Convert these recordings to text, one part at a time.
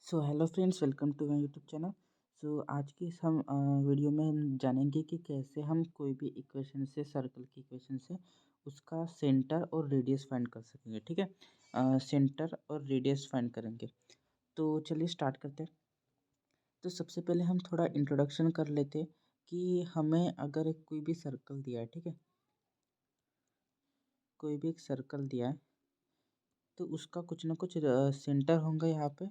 So hello friends, welcome to my YouTube channel. So आज की इस हम वीडियो में हम जानेंगे कि कैसे हम कोई भी इक्वेशन से, सर्कल की इक्वेशन से उसका सेंटर और रेडियस फाइंड कर सकेंगे। ठीक है, सेंटर और रेडियस फाइंड करेंगे। तो चलिए स्टार्ट करते हैं। तो सबसे पहले हम थोड़ा इंट्रोडक्शन कर लेते हैं कि हमें अगर एक कोई भी सर्कल दिया है, ठीक है, कोई भी एक सर्कल दिया है तो उसका कुछ ना कुछ सेंटर होगा, यहाँ पे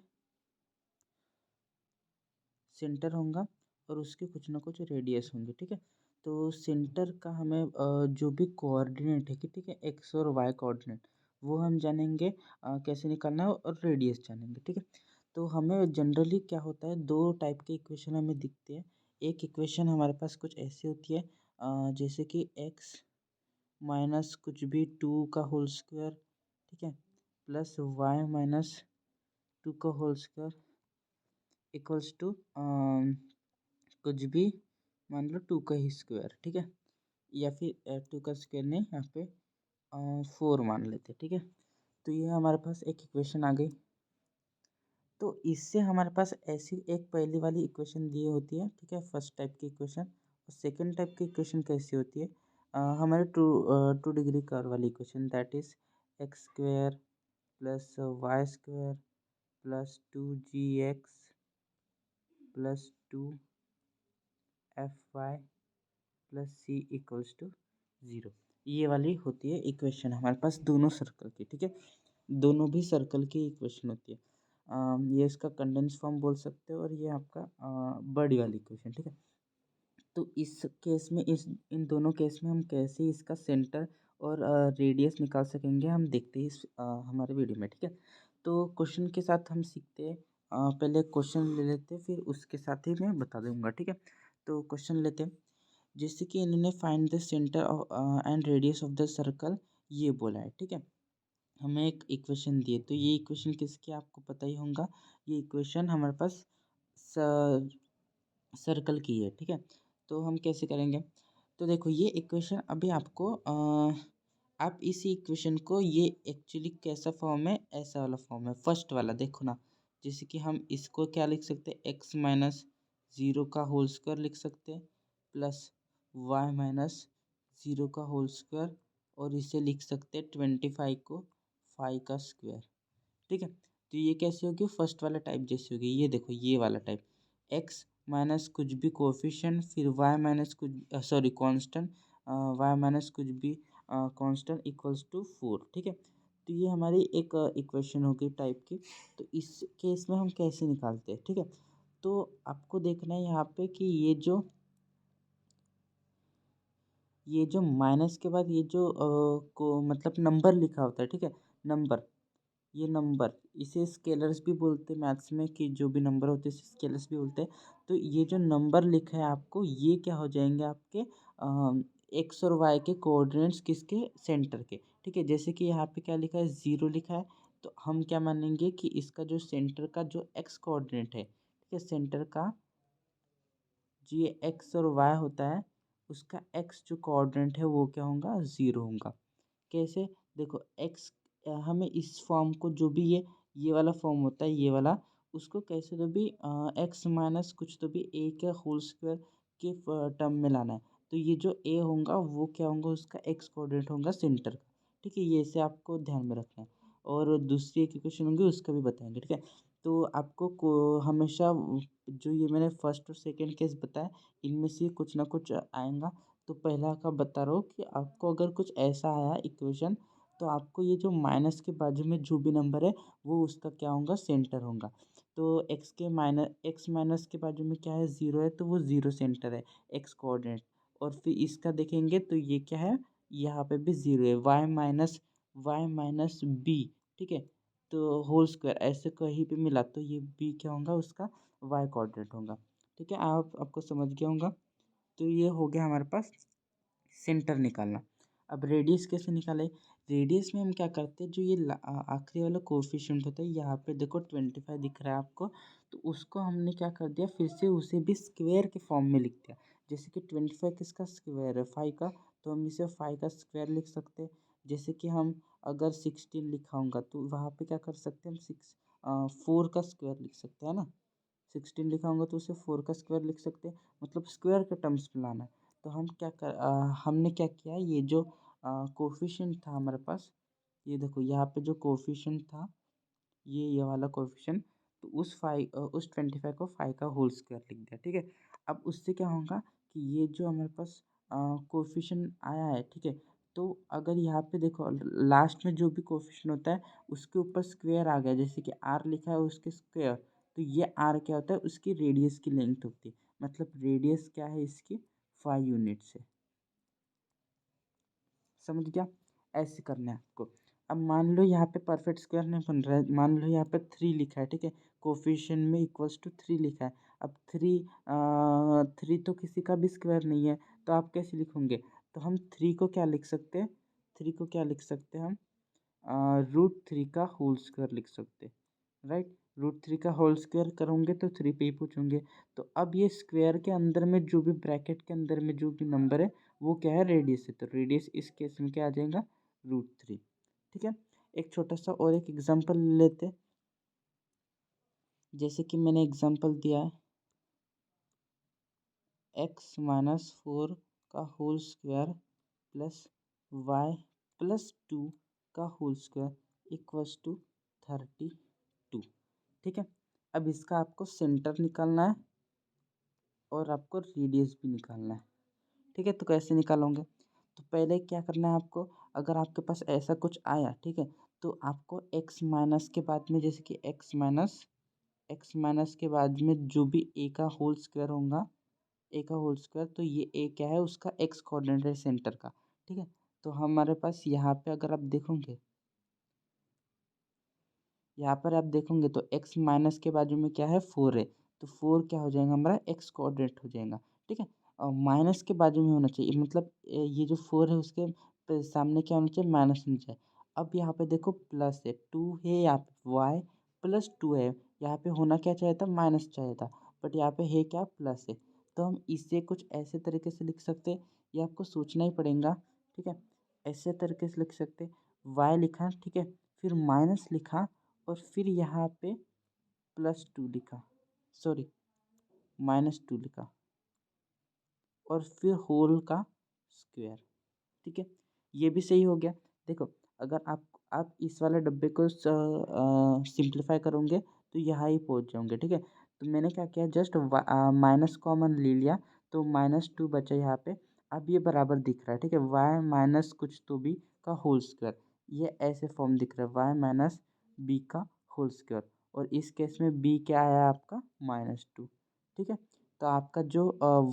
सेंटर होगा और उसके कुछ ना कुछ रेडियस होंगे। ठीक है, तो सेंटर का हमें जो भी कोऑर्डिनेट है कि ठीक है, एक्स और वाई कोऑर्डिनेट वो हम जानेंगे कैसे निकालना है, और रेडियस जानेंगे। ठीक है, तो हमें जनरली क्या होता है, दो टाइप के इक्वेशन हमें दिखते हैं। एक इक्वेशन हमारे पास कुछ ऐसी होती है, जैसे कि एक्स माइनस कुछ भी टू का होल स्क्वायर, ठीक है, प्लस वाई माइनस टू का होल स्क्वायर इक्वल्स टू कुछ भी, मान लो टू का ही स्क्वायर। ठीक है, या फिर टू का स्क्वायर नहीं, यहाँ पे फोर मान लेते। ठीक है, तो ये हमारे पास एक इक्वेशन आ गई। तो इससे हमारे पास ऐसी एक पहली वाली इक्वेशन दी होती है, ठीक है, फर्स्ट टाइप की इक्वेशन। और सेकंड टाइप की इक्वेशन कैसी होती है, हमारे टू डिग्री कर्व वाली equation, that is x square plus y square plus two g x plus two f y plus c equals to zero. ये वाली होती है इक्वेशन हमारे पास दोनों सर्कल की। ठीक है, दोनों भी सर्कल की इक्वेशन होती है। ये इसका कंडेंस फॉर्म बोल सकते हो, और ये आपका बड़ी वाली इक्वेशन। ठीक है, तो इस केस में, इस इन दोनों केस में हम कैसे इसका सेंटर और रेडियस निकाल सकेंगे, हम देखते हैं इस हमारे वीडियो में। ठीक है, तो क्वेश्चन के साथ हम सीखते हैं। पहले क्वेश्चन ले लेते हैं, फिर उसके साथ ही मैं बता दूंगा। ठीक है, तो क्वेश्चन लेते हैं। जैसे कि इन्होंने find the centre and radius of the circle ये बोला है। ठीक है, हमें एक इक्वेशन दिए, तो ये इक्वेशन किसकी आपको पता ही होगा। ये इक्वेशन हमारे पास सर्कल की है। ठीक है, तो हम कैसे करेंगे, तो देखो ये इक्वेशन अभी आपको आप इसी इक्वेशन को, ये एक्चुअली कैसा फॉर्म है, ऐसा वाला फॉर्म है, फर्स्ट वाला देखो ना। जैसे कि हम इसको क्या लिख सकते हैं, एक्स माइनस ज़ीरो का होल स्क्वायर लिख सकते हैं, प्लस वाई माइनस ज़ीरो का होल स्क्वायर, और इसे लिख सकते हैं 25 को फाइव का स्क्वायर। ठीक है, तो ये कैसे होगी, फर्स्ट वाला टाइप जैसी होगी। ये देखो ये वाला टाइप, एक्स माइनस कुछ भी कोफिशिएंट, फिर वाई माइनस कुछ सॉरी कांस्टेंट, वाई माइनस कुछ भी कांस्टेंट इक्वल्स टू फोर। ठीक है, तो ये हमारी एक इक्वेशन होगी टाइप की। तो इस केस में हम कैसे निकालते हैं, ठीक है, तो आपको देखना है यहाँ पे कि ये जो माइनस के बाद ये जो को मतलब नंबर लिखा होता है, ठीक है, नंबर, ये नंबर, इसे स्केलर्स भी बोलते हैं मैथ्स में, कि जो भी नंबर होते हैं स्केलर्स भी बोलते हैं। तो ये जो नंबर लिखा है आपको, ये क्या हो जाएंगे आपके एक्स और वाई के कोऑर्डिनेट्स, किसके, सेंटर के। ठीक है, जैसे कि यहाँ पे क्या लिखा है, ज़ीरो लिखा है, तो हम क्या मानेंगे कि इसका जो सेंटर का जो एक्स कोऑर्डिनेट है, ठीक है, सेंटर का जो ये एक्स और वाई होता है, उसका एक्स जो कोऑर्डिनेट है वो क्या होगा, ज़ीरो होगा। कैसे, देखो एक्स, हमें इस फॉर्म को, जो भी ये वाला फॉर्म होता है, ये वाला, उसको कैसे तो भी एक्स माइनस कुछ तो भी ए के होल स्क्वायर के टर्म में लाना है। तो ये जो ए होगा वो क्या होगा, उसका एक्स कोऑर्डिनेट होगा सेंटर का। ठीक है, ये इसे आपको ध्यान में रखना है, और दूसरी एक इक्वेशन होगी उसका भी बताएंगे। ठीक है, तो आपको हमेशा जो ये मैंने फर्स्ट और सेकंड केस बताया, इनमें से कुछ ना कुछ आएगा। तो पहला का बता रहा हूँ कि आपको अगर कुछ ऐसा आया इक्वेशन, तो आपको ये जो माइनस के बाजू में जो भी नंबर है वो उसका क्या होगा, सेंटर होगा। तो एक्स माइनस के बाजू में क्या है, ज़ीरो है, तो वो ज़ीरो सेंटर है, एक्स कोऑर्डिनेट। और फिर इसका देखेंगे तो ये क्या है, यहाँ पे भी ज़ीरो है, वाई माइनस बी। ठीक है, तो होल स्क्वायर ऐसे कहीं पे मिला तो ये बी क्या होगा, उसका वाई कोऑर्डिनेट होगा। ठीक है, आपको समझ गया होगा। तो ये हो गया हमारे पास सेंटर निकालना। अब रेडियस कैसे निकाले, रेडियस में हम क्या करते हैं, जो ये आखिरी वाला कोफिशिएंट होता है, यहाँ पे देखो 25 दिख रहा है आपको, तो उसको हमने क्या कर दिया, फिर से उसे भी स्क्वायर के फॉर्म में लिख दिया। जैसे कि 25 किसका स्क्वायर है, फाइव का, तो हम इसे फाइव का स्क्वायर लिख सकते हैं। जैसे कि हम अगर 16 लिखा होगा तो वहाँ पे क्या कर सकते हैं हम, 4 का स्क्वायर लिख सकते हैं ना। 16 लिखा होगा तो उसे 4 का स्क्वायर लिख सकते हैं, मतलब स्क्वायर के टर्म्स में लाना है। तो हम हमने क्या किया, ये जो कोफिशिएंट था हमारे पास, ये देखो यहाँ पे जो कोफिशिएंट था, ये वाला कोफिशिएंट, तो उस 25 को 5 का होल स्क्वायर लिख दिया, ठीक है। अब उससे क्या होगा कि ये जो हमारे पास कोफिशिएंट आया है, ठीक है, तो अगर यहाँ पे देखो लास्ट में जो भी कोफिशिएंट होता है उसके ऊपर स्क्वायर आ गया, जैसे कि आर लिखा है उसके स्क्वायर, तो ये आर क्या होता है, उसकी रेडियस की लेंथ होती है, मतलब रेडियस क्या है इसकी 5 यूनिट्स है। समझ गया, ऐसे करना है आपको। अब मान लो यहाँ पे परफेक्ट स्क्वायर नहीं बन रहा है, मान लो यहाँ पे 3 लिखा है, ठीक है, कोफिशिएंट में इक्वल्स टू 3 लिखा है। अब 3 तो किसी का भी स्क्वायर नहीं है, तो आप कैसे लिखोगे, तो हम 3 को क्या लिख सकते हैं, 3 को क्या लिख सकते हैं हम, √3 का होल स्क्वायर लिख सकते हैं, राइट। √3 का होल स्क्वायर करोगे तो 3 पे ही पूछोगे। तो अब ये स्क्वायर के अंदर में जो भी ब्रैकेट के अंदर में जो भी नंबर है वो क्या है, रेडियस है, तो रेडियस इस केस में क्या आ जाएगा, √3, ठीक है। एक छोटा सा और एक एग्जांपल लेते, जैसे कि मैंने एग्जांपल दिया है x-4 का होल स्क्वायर प्लस y+2 का होल स्क्वायर इक्वल्स टू 32, ठीक है। अब इसका आपको सेंटर निकालना है और आपको रेडियस भी निकालना है, ठीक है। तो कैसे निकालोगे, तो पहले क्या करना है आपको, अगर आपके पास ऐसा कुछ आया, ठीक है, तो आपको x माइनस के बाद में, जैसे कि x माइनस के बाद में जो भी a का होल स्क्वायर होगा, ए का होल स्क्वायर, तो ये ए क्या है, उसका एक्स कोऑर्डिनेट है सेंटर का, ठीक है। तो हमारे पास यहाँ पे अगर आप देखोगे, यहाँ पर आप देखोगे तो एक्स माइनस के बाजू में क्या है, 4 है, तो 4 क्या हो जाएगा हमारा, एक्स कोऑर्डिनेट हो जाएगा, ठीक है। और माइनस के बाजू में होना चाहिए, मतलब ये जो 4 है उसके सामने क्या होना चाहिए, माइनस होना चाहिए। अब यहाँ पे देखो प्लस है, 2 है, यहाँ पे y+2 है, यहाँ पे होना क्या चाहिए था, माइनस चाहिए था, बट यहाँ पे है क्या, प्लस है। तो हम इसे कुछ ऐसे तरीके से लिख सकते हैं, ये आपको सोचना ही पड़ेगा, ठीक है। ऐसे तरीके से लिख सकते, y लिखा, ठीक है, फिर माइनस लिखा, और फिर यहाँ पे +2 लिखा, सॉरी -2 लिखा, और फिर होल का स्क्वायर, ठीक है। ये भी सही हो गया। देखो अगर आप इस वाले डब्बे को सिंप्लीफाई करोगे तो यहाँ ही पहुँच जाओगे, ठीक है। तो मैंने क्या किया, जस्ट माइनस कॉमन ले लिया, तो -2 बचा यहाँ पे। अब ये बराबर दिख रहा है, ठीक है, y माइनस कुछ तो भी का होल स्क्वायर, ये ऐसे फॉर्म दिख रहा है, y माइनस बी का होल स्क्वायर, और इस केस में b क्या आया आपका, -2, ठीक है। तो आपका जो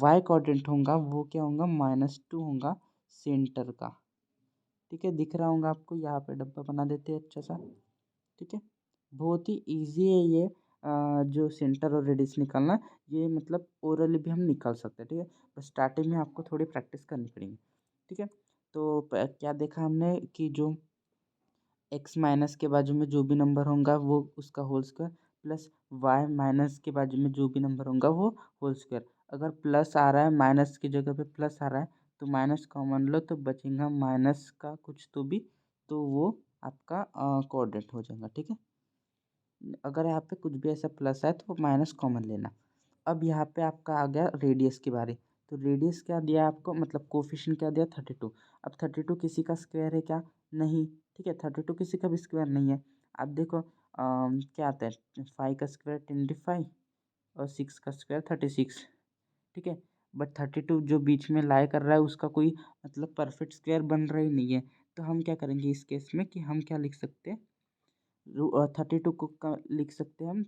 y कोऑर्डिनेट होगा वो क्या होगा, -2 होगा सेंटर का, ठीक है। दिख रहा होगा आपको, यहाँ पे डब्बा बना देते हैं अच्छा सा, ठीक है। बहुत ही इजी है ये, जो सेंटर और रेडियस निकालना, ये मतलब ओरली भी हम निकाल सकते हैं, ठीक है। बस स्टार्टिंग में आपको थोड़ी प्रैक्टिस करनी पड़ेगी, ठीक है। तो क्या देखा हमने कि जो एक्स माइनस के बाजू में जो भी नंबर होगा वो उसका whole square, plus y minus के बाजू में जो भी नंबर होगा वो होल स्क्वायर। अगर प्लस आ रहा है, माइनस की जगह पे प्लस आ रहा है, तो माइनस कॉमन लो तो बचेगा माइनस का कुछ तो भी, तो वो आपका कोऑर्डिनेट हो जाएगा, ठीक है। अगर यहाँ पे कुछ भी ऐसा प्लस है तो माइनस कॉमन लेना। अब यहाँ पे आपका आ गया रेडियस की बारी, तो रेडियस क्या दिया आपको, मतलब कोफिशिएंट क्या दिया, 32। अब 32 किसी का स्क्वायर है क्या, नहीं, ठीक है, 32 किसी का भी स्क्वायर नहीं है। अब देखो क्या आता है, 5 का स्क्वायर 25 और 6 का स्क्वायर 36, ठीक है। बट 32 जो बीच में लाई कर रहा है उसका कोई मतलब परफेक्ट स्क्वायर बन रहा ही नहीं है। तो हम क्या करेंगे इस केस में कि हम क्या लिख सकते हैं, 32 को का लिख सकते हैं हम,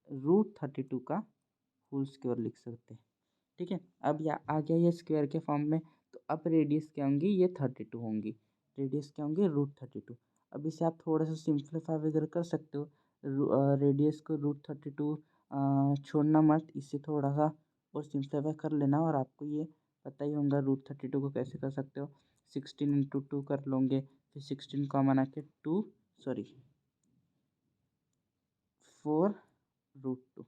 √32 का होल स्क्वायर लिख सकते हैं, ठीक है। अब या आ गया ये स्क्वायर के फॉर्म में, तो अब रेडियस क्या होंगी, ये 32 होंगी, रेडियस क्या होंगे, √32। अब इसे आप थोड़ा सा सिंप्लीफाई वगैरह कर सकते हो, रेडियस को √32 छोड़ना मत, इससे थोड़ा सा और सिंप्लीफाई कर लेना, और आपको ये पता ही होगा √32 को कैसे कर सकते हो, 16 × 2 कर लोगे, फिर 16 कॉमन आके 2, सॉरी 4√2,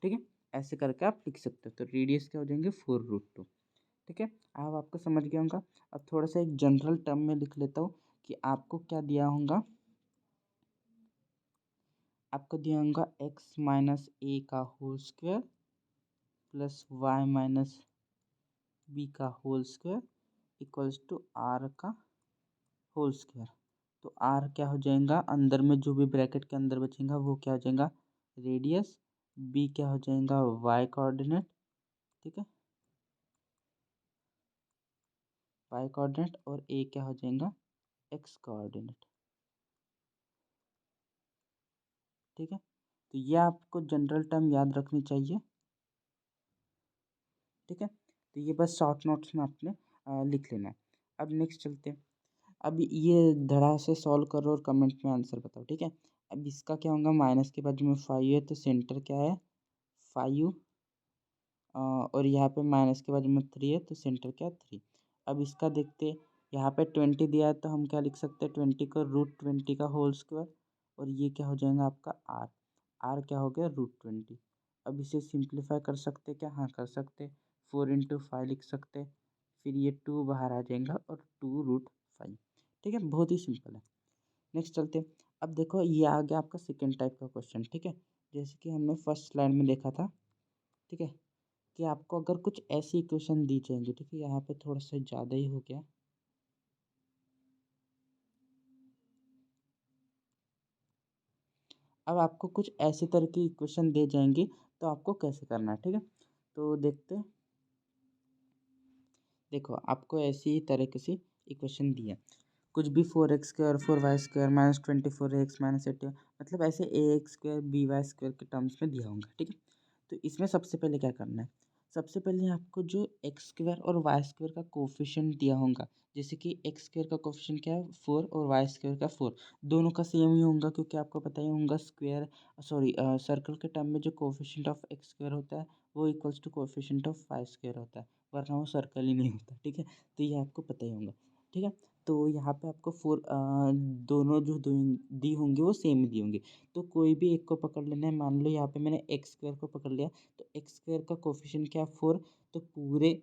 ठीक है। ऐसे करके आप लिख सकते हो, तो रेडियस क्या हो जाएंगे, 4√2, ठीक है। अब आपको समझ गया होगा। अब थोड़ा सा एक जनरल टर्म में लिख लेता हूँ कि आपको क्या दिया होगा, आपको दिया होगा एक्स माइनस ए का whole square plus y minus b का whole square equals to r का होल स्क्वायर। तो आर क्या हो जाएगा, अंदर में जो भी ब्रैकेट के अंदर बचेगा वो क्या हो जाएगा, रेडियस। बी क्या हो जाएगा, वाई कोऑर्डिनेट, ठीक है, वाई कोऑर्डिनेट। और ए क्या हो जाएगा, एक्स कोऑर्डिनेट, ठीक है। तो ये आपको जनरल टर्म याद रखनी चाहिए, ठीक है। तो ये बस शॉर्ट नोट्स में आपने लिख लेना है। अब नेक्स्ट चलते हैं। अब ये धड़ा से सॉल्व करो और कमेंट में आंसर बताओ, ठीक है। अब इसका क्या होगा, माइनस के बाद में 5 है तो सेंटर क्या है, 5। और यहाँ पे माइनस के बाद में 3 है तो सेंटर क्या है, 3। अब इसका देखते, यहाँ पे 20 दिया है तो हम क्या लिख सकते हैं, 20 को √20 का होल स्क्वायर। और ये क्या हो जाएगा आपका आर, आर क्या हो गया, √20। अब इसे सिंप्लीफाई कर सकते क्या, हाँ कर सकते, 4 × 5 लिख सकते। फिर ये 2 बाहर आ जाएगा और 2√5, ठीक है, बहुत ही सिंपल है। नेक्स्ट चलते हैं। अब देखो ये आ गया आपका सेकेंड टाइप का क्वेश्चन, ठीक है, जैसे कि हमने फर्स्ट स्लाइड में देखा था, ठीक है, कि आपको अगर कुछ ऐसी इक्वेशन दी जाएंगी, ठीक है, यहाँ पे थोड़ा सा ज़्यादा ही हो गया। अब आपको कुछ ऐसी तरह की इक्वेशन दे जाएंगी तो आपको कैसे करना है, ठीक है। तो देखते हैं, देखो आपको ऐसी ही तरह की सी इक्वेशन दी है, कुछ भी 4x² 4y² -24x -80, मतलब ऐसे ax² by² के टर्म्स में दिया होगा, ठीक है। तो इसमें सबसे पहले क्या करना है, सबसे पहले आपको जो x² और y² का कोफिशिएंट दिया होगा, जैसे कि x² का कोफिशिएंट क्या है 4 और y² का 4, दोनों का सेम ही होगा क्योंकि आपको पता ही होगा स्क्वायर, सॉरी सर्कल के टर्म में जो कोफिशिएंट ऑफ x² होता है वो equals to coefficient of y² होता है, वरना वो सर्कल ही नहीं होता, ठीक है। तो ये आपको पता ही होगा, ठीक है। तो यहाँ पे आपको दोनों जो दी होंगी वो सेम ही दी होंगी, तो कोई भी एक को पकड़ लेना है। मान लो यहाँ पे मैंने x² को पकड़ लिया, तो x² का कोफिशिएंट क्या है 4, तो पूरे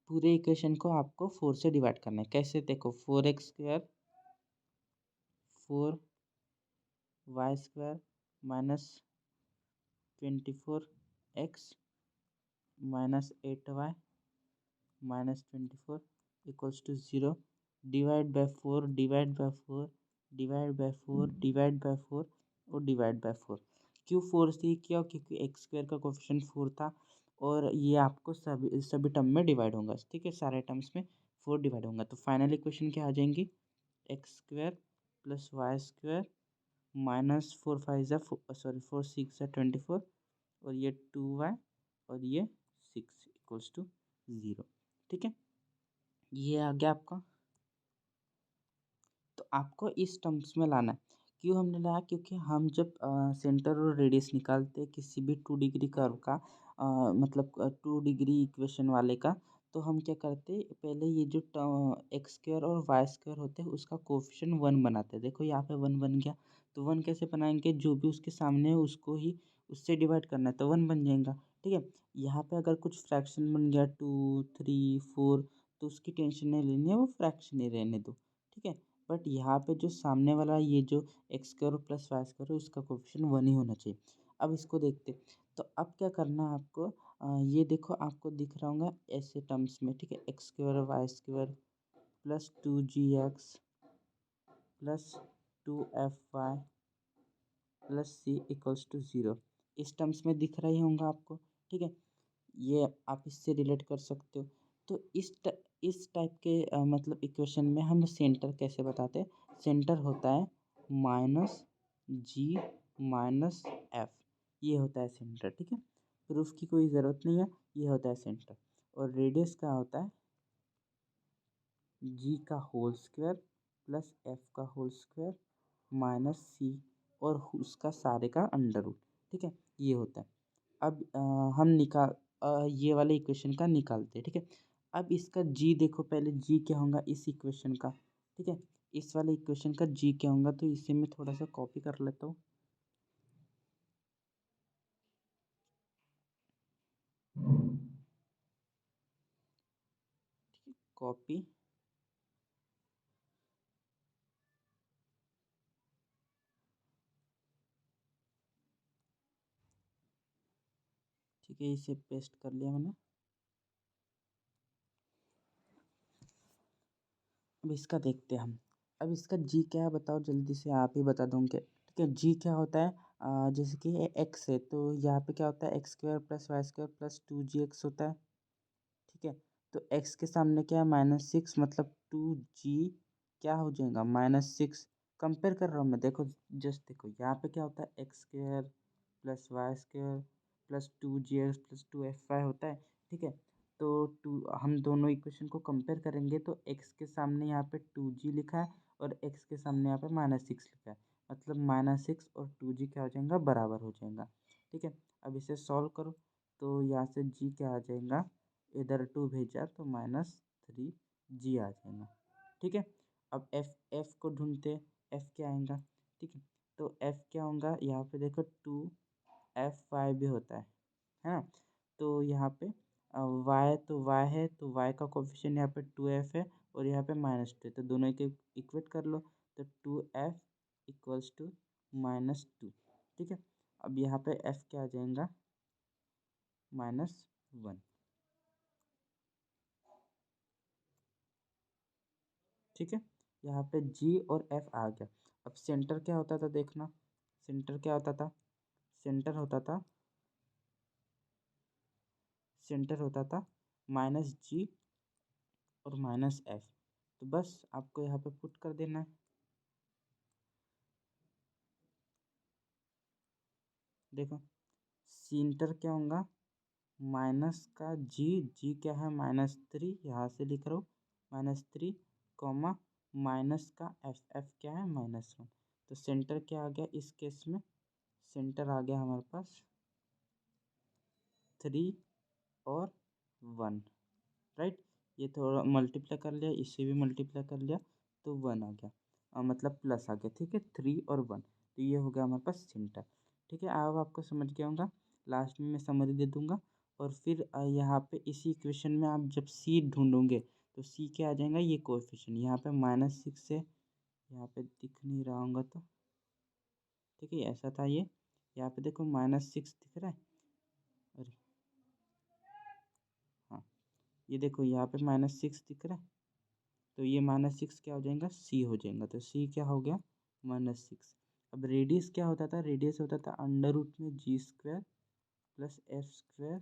पूरे इक्वेशन को आपको 4 से डिवाइड करना है। कैसे, देखो 4x² 4y² -24x -8y -24 equals to 0, divide by 4 divide by 4 divide by 4 divide by 4 और डिवाइड बाय 4। क्यों 4 से किया, क्योंकि x² का कोफिशिएंट 4 था और ये आपको सभी सभी टर्म में डिवाइड होगा, ठीक है, सारे टर्म्स में 4 डिवाइड होगा। तो फाइनल इक्वेशन क्या आ जाएंगी, x² प्लस y² -4 6 24 और ये 2y और ये 6 इक्वल्स टू 0, ठीक है। ये आ गया आपका। तो आपको इस टर्म्स में लाना है। क्यों हमने लाया, क्योंकि हम जब सेंटर और रेडियस निकालते हैं किसी भी 2 डिग्री कर्व का, मतलब 2 डिग्री इक्वेशन वाले का, तो हम क्या करते हैं, पहले ये जो x² और y² होते हैं उसका कोफिशिएंट 1 बनाते हैं। देखो यहाँ पे 1 बन गया, तो 1 कैसे बनाएंगे, जो भी उसके सामने है उसको ही उससे डिवाइड करना है तो 1 बन जाएगा, ठीक है। यहाँ पे अगर कुछ फ्रैक्शन बन गया 2 3 4 तो उसकी टेंशन नहीं लेनी है, वो फ्रैक्शन ही रहने दो, ठीक है। बट यहाँ पे जो सामने वाला ये जो x² प्लस y² है उसका कोफिशिएंट 1 ही होना चाहिए। अब इसको देखते, तो अब क्या करना है आपको, ये देखो आपको दिख रहा होगा ऐसे टर्म्स में, ठीक है, x² y² plus 2gx plus 2fy plus c equals to 0, इस टर्म्स में दिख रहा ही होगा आपको, ठीक है। ये आप इससे रिलेट कर सकते हो। तो इस टाइप के मतलब इक्वेशन में हम सेंटर कैसे बताते हैं, सेंटर होता है -g -f, ये होता है सेंटर, ठीक है। प्रूफ की कोई ज़रूरत नहीं है, ये होता है सेंटर। और रेडियस का होता है g का होल स्क्वायर प्लस f का होल स्क्वायर -c और उसका सारे का अंडर रूट, ठीक है, ये होता है। अब हम ये वाले इक्वेशन का निकालते हैं, ठीक है। अब इसका g देखो, पहले g क्या होगा इस इक्वेशन का, ठीक है, इस वाले इक्वेशन का g क्या होगा, तो इसे मैं थोड़ा सा कॉपी कर लेता हूँ, कॉपी। ठीक है, इसे पेस्ट कर लिया मैंने। अब इसका देखते हैं हम। अब इसका जी क्या है बताओ जल्दी से, आप ही बता दोगे। ठीक है, जी क्या होता है, जैसे कि एक्स है तो यहाँ पे क्या होता है, x square plus y square plus 2gx होता है। ठीक है, तो एक्स के सामने क्या है, -6, मतलब 2g क्या हो जाएगा, -6। कंपेयर कर रहा हूँ मैं, देखो जस्ट देखो यहाँ पे क्या होता है, x square plus y square plus 2gx plus 2fy होता है। ठीक है, तो हम दोनों इक्वेशन को कंपेयर करेंगे तो एक्स के सामने यहाँ पे 2g लिखा है और एक्स के सामने यहाँ पे -6 लिखा है, मतलब -6 और 2g क्या हो जाएगा, बराबर हो जाएगा। ठीक है, अब इसे सॉल्व करो तो यहाँ से g क्या आ जाएगा, इधर 2 भेजा तो -3g आ जाएगा। ठीक है, अब एफ को ढूंढते, एफ क्या आएगा। ठीक है, तो एफ क्या होगा, यहाँ पे देखो 2fy भी होता है ना। तो यहाँ पे वाई तो वाई है तो वाई का कोफिशिएंट यहाँ पे 2f है और यहाँ पे -2 है, तो दोनों के इक्वेट कर लो तो 2f इक्वल्स टू -2। ठीक है, अब यहाँ पे f क्या आ जाएगा, -1। ठीक है, यहाँ पे जी और एफ आ गया। अब सेंटर क्या होता था देखना, सेंटर क्या होता था, सेंटर होता था, सेंटर होता था -g और -f। तो बस आपको यहाँ पे पुट कर देना है। देखो सेंटर क्या होगा, माइनस का जी, जी क्या है -3, यहाँ से लिख रहा हूँ -3, कॉमा माइनस का एफ, एफ क्या है -1। तो सेंटर क्या आ गया इस केस में, सेंटर आ गया हमारे पास 3 और 1। राइट, ये थोड़ा मल्टीप्लाई कर लिया, इसे भी मल्टीप्लाई कर लिया तो 1 आ गया, मतलब प्लस आ गया। ठीक है, 3 और 1, तो ये हो गया हमारे पास सेंटर। ठीक है, अब आपको समझ गया होगा, लास्ट में मैं समरी दे दूंगा और फिर यहाँ पे इसी इक्वेशन में आप जब सी ढूंढोगे तो सी क्या आ जाएगा, ये कोएफिशिएंट यहाँ पे -6 है, यहाँ पे दिख नहीं रहा होगा तो ठीक है, ऐसा था ये, यहाँ पे देखो -6 दिख रहा है, अरे हाँ, ये देखो यहाँ पे -6 दिख रहा है, तो ये -6 क्या हो जाएगा, सी हो जाएगा, तो सी क्या हो गया, -6। अब रेडियस क्या होता था, रेडियस होता था √g² प्लस f²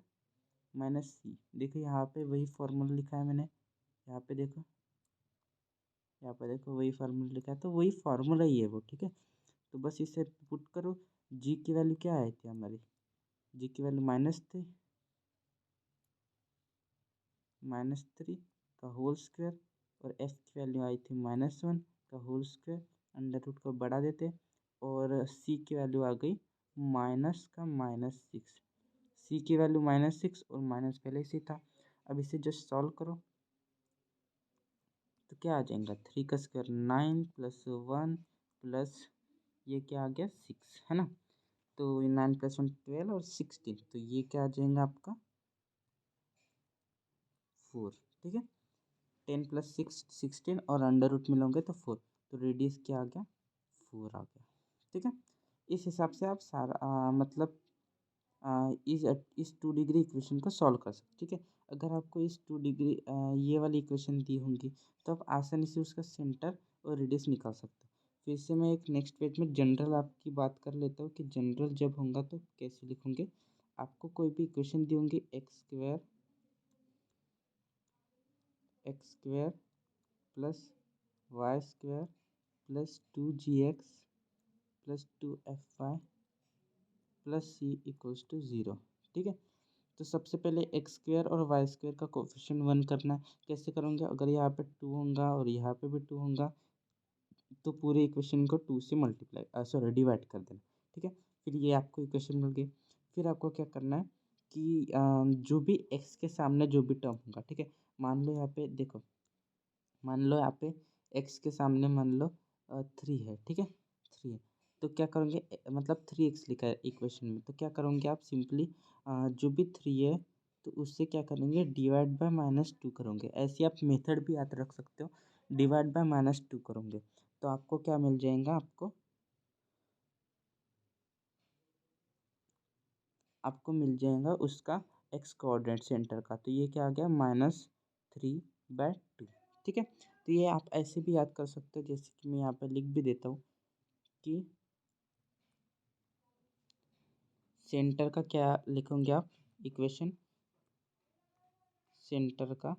-c। देखो यहाँ पे वही फॉर्मूला लिखा है मैंने, यहाँ पे देखो, यहाँ पे देखो वही फार्मूला लिखा है, तो वही फार्मूला ही है वो। ठीक है, तो बस इसे पुट करो, जी की वैल्यू क्या आई थी हमारी, जी की वैल्यू -3 का होल स्क्वायर और एफ की वैल्यू आई थी -1 का होल स्क्वायर, अंडर रूट को बढ़ा देते और सी की वैल्यू आ गई माइनस का -6। सी की वैल्यू -6 और माइनस पहले से था। अब इसे जस्ट सॉल्व करो तो क्या आ जाएगा, 3 का स्क्वायर 9 प्लस 1 प्लस ये क्या आ गया 6, है ना। तो 9 + 1 12 और 16, तो ये क्या आ जाएगा आपका 4। ठीक है, 10 + 6 16 और अंडर रूट मिलोगे तो 4, तो रेडियस क्या आ गया, 4 आ गया। ठीक है, इस हिसाब से आप सारा मतलब इस 2 डिग्री इक्वेशन को सॉल्व कर सकते। ठीक है, अगर आपको इस 2 डिग्री ये वाली इक्वेशन दी होंगी तो आप आसानी से उसका सेंटर और रेडियस निकाल सकते हो। फिर से मैं एक नेक्स्ट पेज में जनरल आपकी बात कर लेता हूँ कि जनरल जब होगा तो कैसे लिखोगे। आपको कोई भी इक्वेशन दी होंगी, x² plus y² plus 2gx plus 2fy plus c equals to 0। ठीक है, तो सबसे पहले x² और y² का कोफिशिएंट 1 करना है। कैसे करोगे, अगर यहाँ पे 2 होगा और यहाँ पे भी 2 होगा तो पूरे इक्वेशन को 2 से मल्टीप्लाई सॉरी डिवाइड कर देना। ठीक है, फिर ये आपको इक्वेशन मिल गई। फिर आपको क्या करना है कि जो भी x के सामने जो भी टर्म होगा, ठीक है, मान लो यहाँ पे देखो, मान लो यहाँ पे x के सामने मान लो 3 है। ठीक है, 3 है तो क्या करोगे, मतलब 3x लिखा है इक्वेशन में, तो क्या करोगे आप सिंपली जो भी 3 है तो उससे क्या करेंगे, डिवाइड बाय -2 करोगे। ऐसे आप मेथड भी याद रख सकते हो, डिवाइड बाय -2 करोगे तो आपको क्या मिल जाएगा, आपको आपको मिल जाएगा उसका एक्स कोऑर्डिनेट सेंटर का। तो ये क्या आ गया -3/2। ठीक है, तो ये आप ऐसे भी याद कर सकते हो, जैसे कि मैं यहाँ पे लिख भी देता हूँ कि सेंटर का क्या लिखोगे आप इक्वेशन, सेंटर का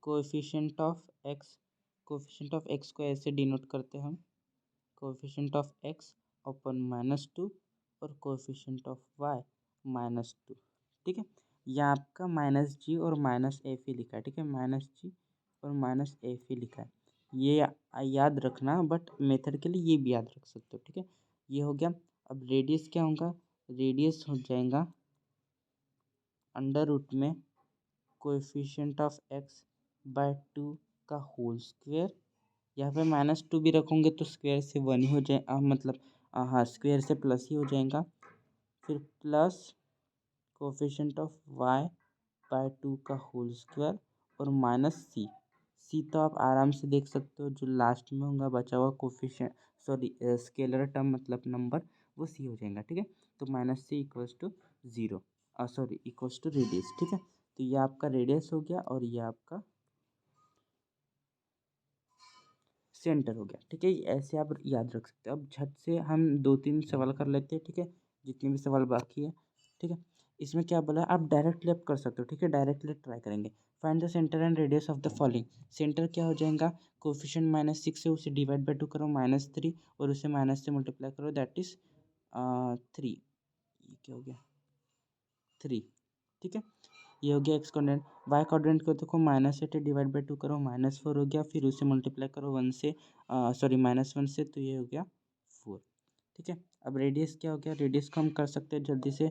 coefficient of x, coefficient of x को ऐसे डिनोट करते हैं हम, कोएफिशिएंट ऑफ एक्स अपन -2 और कोएफिशिएंट ऑफ वाई -2। ठीक है, यह आपका -g और -f ही लिखा है। ठीक है, -g और -f ही लिखा है, ये याद रखना, बट मेथड के लिए ये भी याद रख सकते हो। ठीक है, ये हो गया। अब रेडियस क्या होगा, रेडियस हो जाएगा अंडर रूट में कोएफिशिएंट ऑफ एक्स बाय 2 का होल स्क्वायर। यहाँ पे -2 भी रखोगे तो स्क्वायर से 1 ही हो जाए, मतलब हाँ स्क्वायर से प्लस ही हो जाएगा। फिर plus coefficient of y by 2 का होल स्क्वायर और -c। सी तो आप आराम से देख सकते हो, जो लास्ट में होगा बचा हुआ कोएफिशिएंट, सॉरी स्केलर टर्म मतलब नंबर, वो सी हो जाएगा। ठीक है, तो -c equals to 0, sorry equals to radius. ठीक है, तो ये आपका रेडियस हो गया और ये आपका सेंटर हो गया। ठीक है, ऐसे आप याद रख सकते हो। अब झट से हम 2-3 सवाल कर लेते हैं। ठीक है, जितने भी सवाल बाकी है। ठीक है, इसमें क्या बोला है, आप डायरेक्टली आप कर सकते हो। ठीक है, डायरेक्टली ट्राई करेंगे। Find the centre and radius of the following. Centre क्या हो जाएगा, कोफिशिएंट -6 है, उसे डिवाइड बाई 2 करो -3 और उसे माइनस से मल्टीप्लाई करो, दैट इज 3। ये क्या हो गया 3। ठीक है, ये हो गया एक्स कोऑर्डिनेट। वाई कोऑर्डिनेट को देखो -8 डिवाइड बाई 2 करो -4 हो गया, फिर उसे मल्टीप्लाई करो 1 से, सॉरी -1 से, तो ये हो गया 4। ठीक है, अब रेडियस क्या हो गया, रेडियस को हम कर सकते हैं जल्दी से,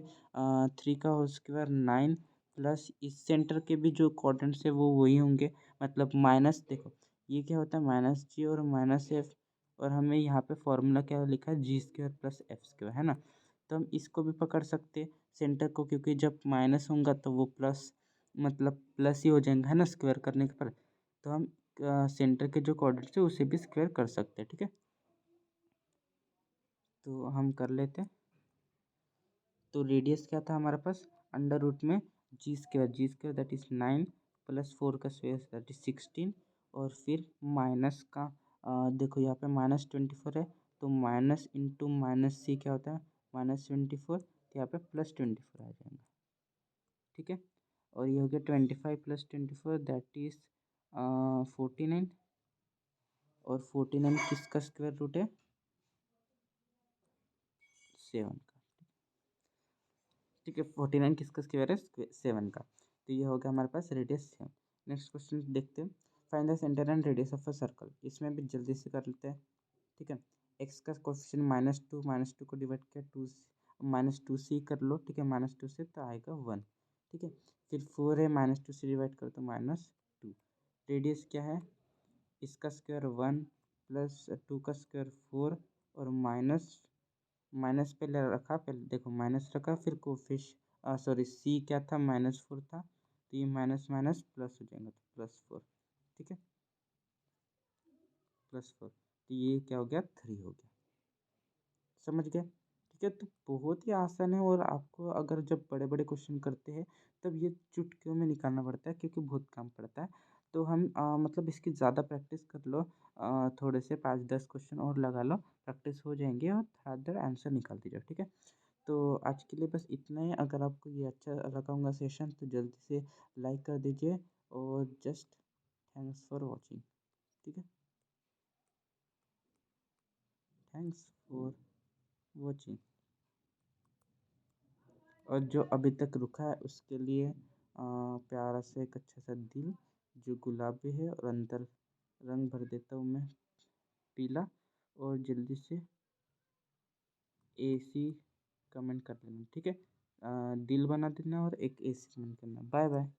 3 का होल स्क्वायर 9 प्लस इस सेंटर के भी जो कोऑर्डिनेट्स है वो वही होंगे, मतलब माइनस, देखो ये क्या होता है -g और -f, और हमें यहाँ पे फॉर्मूला क्या लिखा है g² + f², है ना। तो हम इसको भी पकड़ सकते हैं सेंटर को, क्योंकि जब माइनस होगा तो वो प्लस, मतलब प्लस ही हो जाएगा, है ना, स्क्वायर करने के पर। तो हम सेंटर के जो कोऑर्डिनेट्स है उसे भी स्क्वायर कर सकते हैं। ठीक है, तो हम कर लेते हैं। तो रेडियस क्या था हमारे पास, अंडर रूट में जी स्क्वायर दैट इज 9 प्लस 4 का स्क्वायर दैट इज 16, और फिर माइनस का, देखो यहाँ पे -24 है, तो माइनस इंटू -c क्या होता है -24, तो यहाँ पे +24 आ जाएगा। ठीक है, और ये हो गया 25 + 24 दैट इज 49, और 49 किसका स्क्वायर रूट है 7 का। ठीक है, 49 किसका स्क्वायर है 7 का, तो ये हो गया हमारे पास रेडियस 7। नेक्स्ट क्वेश्चन देखते हैं, find the centre and radius of a circle. इसमें भी जल्दी से कर लेते हैं। ठीक है, एक्स का कोएफिशिएंट -2 को डिवाइड किया 2 -2c कर लो। ठीक है, -2 से तो आएगा 1। ठीक है, फिर 4 है, -2 से डिवाइड करो तो -2। रेडियस क्या है, इसका स्क्वायर 1 प्लस 2 का स्क्वायर 4 और माइनस, माइनस पहले रखा, पहले देखो माइनस रखा, फिर सॉरी सी क्या था -4 था, तो ये माइनस माइनस प्लस हो जाएगा, तो +4। ठीक है, +4, तो ये क्या हो गया 3 हो गया। समझ गए। ठीक है, तो बहुत ही आसान है, और आपको अगर जब बड़े बड़े क्वेश्चन करते हैं तब ये चुटकियों में निकालना पड़ता है, क्योंकि बहुत काम पड़ता है। तो हम मतलब इसकी ज़्यादा प्रैक्टिस कर लो, थोड़े से 5-10 क्वेश्चन और लगा लो, प्रैक्टिस हो जाएंगे और धड़ाधड़ आंसर निकालते जाओ। ठीक है, तो आज के लिए बस इतना ही। अगर आपको ये अच्छा लगा होगा सेशन तो जल्दी से लाइक कर दीजिए, और जस्ट थैंक्स फॉर वॉचिंग। ठीक है, थैंक्स फॉर वॉचिंग। और जो अभी तक रुका है उसके लिए प्यारा से एक अच्छा सा दिल जो गुलाबी है, और अंदर रंग भर देता हूँ मैं पीला, और जल्दी से AC कमेंट कर लेना। ठीक है, दिल बना देना और एक AC कमेंट करना। Bye bye.